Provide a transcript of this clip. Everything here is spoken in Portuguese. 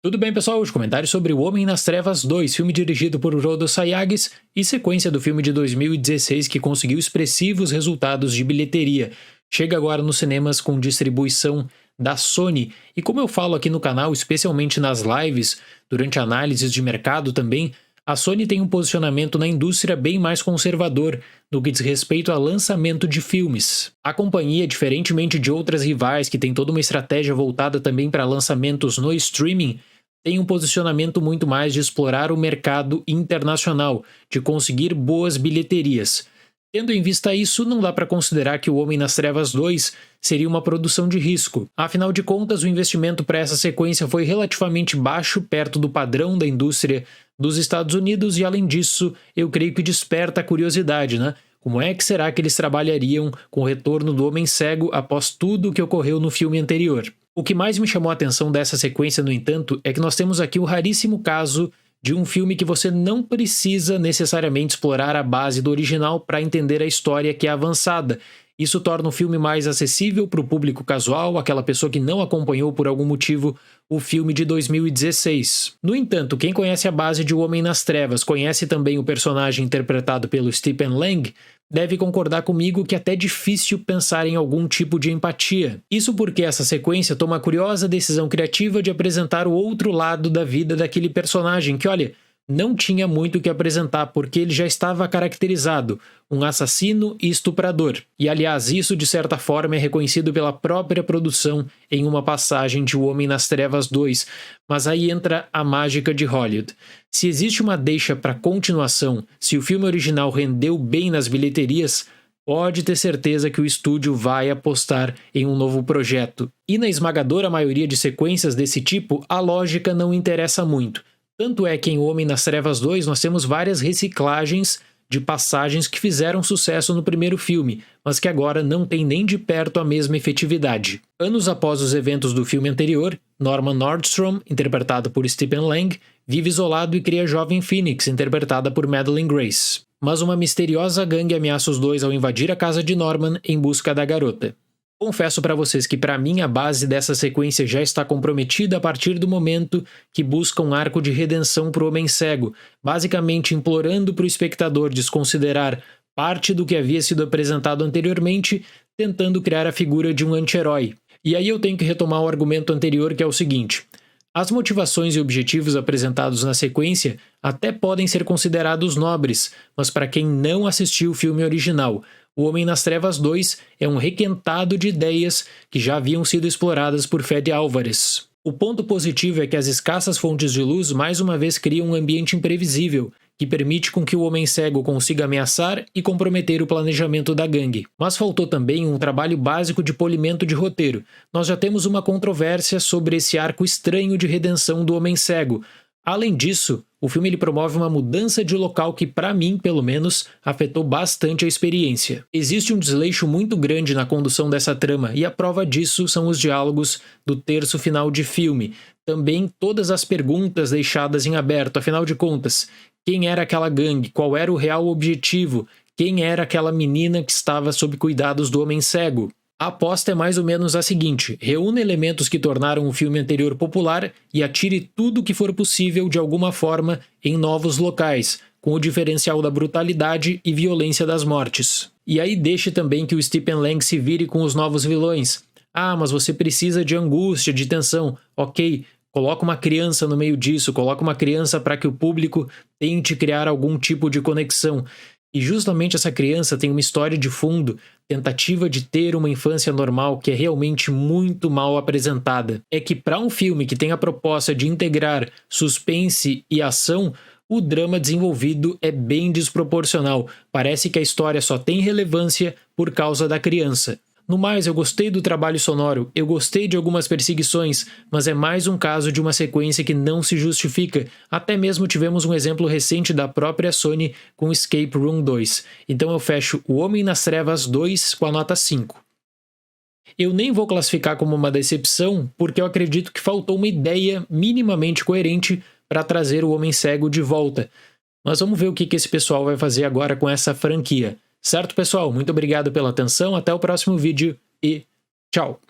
Tudo bem, pessoal? Os comentários sobre O Homem nas Trevas 2, filme dirigido por Rodo Sayagues e sequência do filme de 2016 que conseguiu expressivos resultados de bilheteria. Chega agora nos cinemas com distribuição da Sony. E como eu falo aqui no canal, especialmente nas lives, durante análises de mercado também, a Sony tem um posicionamento na indústria bem mais conservador no que diz respeito a lançamento de filmes. A companhia, diferentemente de outras rivais que tem toda uma estratégia voltada também para lançamentos no streaming, tem um posicionamento muito mais de explorar o mercado internacional, de conseguir boas bilheterias. Tendo em vista isso, não dá para considerar que O Homem nas Trevas 2 seria uma produção de risco. Afinal de contas, o investimento para essa sequência foi relativamente baixo, perto do padrão da indústria dos Estados Unidos, e além disso, eu creio que desperta a curiosidade, né? Como é que será que eles trabalhariam com o retorno do Homem Cego após tudo o que ocorreu no filme anterior? O que mais me chamou a atenção dessa sequência, no entanto, é que nós temos aqui o raríssimo caso de um filme que você não precisa necessariamente explorar a base do original para entender a história que é avançada. Isso torna o filme mais acessível para o público casual, aquela pessoa que não acompanhou por algum motivo o filme de 2016. No entanto, quem conhece a base de O Homem nas Trevas, conhece também o personagem interpretado pelo Stephen Lang, deve concordar comigo que é até difícil pensar em algum tipo de empatia. Isso porque essa sequência toma a curiosa decisão criativa de apresentar o outro lado da vida daquele personagem que, olha, não tinha muito o que apresentar porque ele já estava caracterizado, um assassino e estuprador. E aliás, isso de certa forma é reconhecido pela própria produção em uma passagem de O Homem nas Trevas 2, mas aí entra a mágica de Hollywood. Se existe uma deixa para continuação, se o filme original rendeu bem nas bilheterias, pode ter certeza que o estúdio vai apostar em um novo projeto. E na esmagadora maioria de sequências desse tipo, a lógica não interessa muito. Tanto é que em O Homem nas Trevas 2 nós temos várias reciclagens de passagens que fizeram sucesso no primeiro filme, mas que agora não tem nem de perto a mesma efetividade. Anos após os eventos do filme anterior, Norman Nordstrom, interpretado por Stephen Lang, vive isolado e cria a jovem Phoenix, interpretada por Madeline Grace. Mas uma misteriosa gangue ameaça os dois ao invadir a casa de Norman em busca da garota. Confesso para vocês que para mim a base dessa sequência já está comprometida a partir do momento que busca um arco de redenção para o Homem Cego, basicamente implorando para o espectador desconsiderar parte do que havia sido apresentado anteriormente, tentando criar a figura de um anti-herói. E aí eu tenho que retomar o argumento anterior, que é o seguinte: as motivações e objetivos apresentados na sequência até podem ser considerados nobres, mas para quem não assistiu o filme original, O Homem nas Trevas 2 é um requentado de ideias que já haviam sido exploradas por Fede Álvares. O ponto positivo é que as escassas fontes de luz mais uma vez criam um ambiente imprevisível, que permite com que o Homem Cego consiga ameaçar e comprometer o planejamento da gangue. Mas faltou também um trabalho básico de polimento de roteiro. Nós já temos uma controvérsia sobre esse arco estranho de redenção do Homem Cego. Além disso, o filme ele promove uma mudança de local que, para mim, pelo menos, afetou bastante a experiência. Existe um desleixo muito grande na condução dessa trama, e a prova disso são os diálogos do terço final de filme. Também todas as perguntas deixadas em aberto, afinal de contas, quem era aquela gangue? Qual era o real objetivo? Quem era aquela menina que estava sob cuidados do Homem Cego? A aposta é mais ou menos a seguinte: reúna elementos que tornaram o filme anterior popular e atire tudo o que for possível de alguma forma em novos locais, com o diferencial da brutalidade e violência das mortes. E aí deixe também que o Stephen Lang se vire com os novos vilões. Ah, mas você precisa de angústia, de tensão. Ok, coloca uma criança no meio disso, coloca uma criança para que o público tente criar algum tipo de conexão. E justamente essa criança tem uma história de fundo, tentativa de ter uma infância normal que é realmente muito mal apresentada. É que para um filme que tem a proposta de integrar suspense e ação, o drama desenvolvido é bem desproporcional. Parece que a história só tem relevância por causa da criança. No mais, eu gostei do trabalho sonoro, eu gostei de algumas perseguições, mas é mais um caso de uma sequência que não se justifica. Até mesmo tivemos um exemplo recente da própria Sony com Escape Room 2. Então eu fecho O Homem nas Trevas 2 com a nota 5. Eu nem vou classificar como uma decepção, porque eu acredito que faltou uma ideia minimamente coerente para trazer o Homem Cego de volta. Mas vamos ver o que esse pessoal vai fazer agora com essa franquia. Certo, pessoal? Muito obrigado pela atenção, até o próximo vídeo e tchau!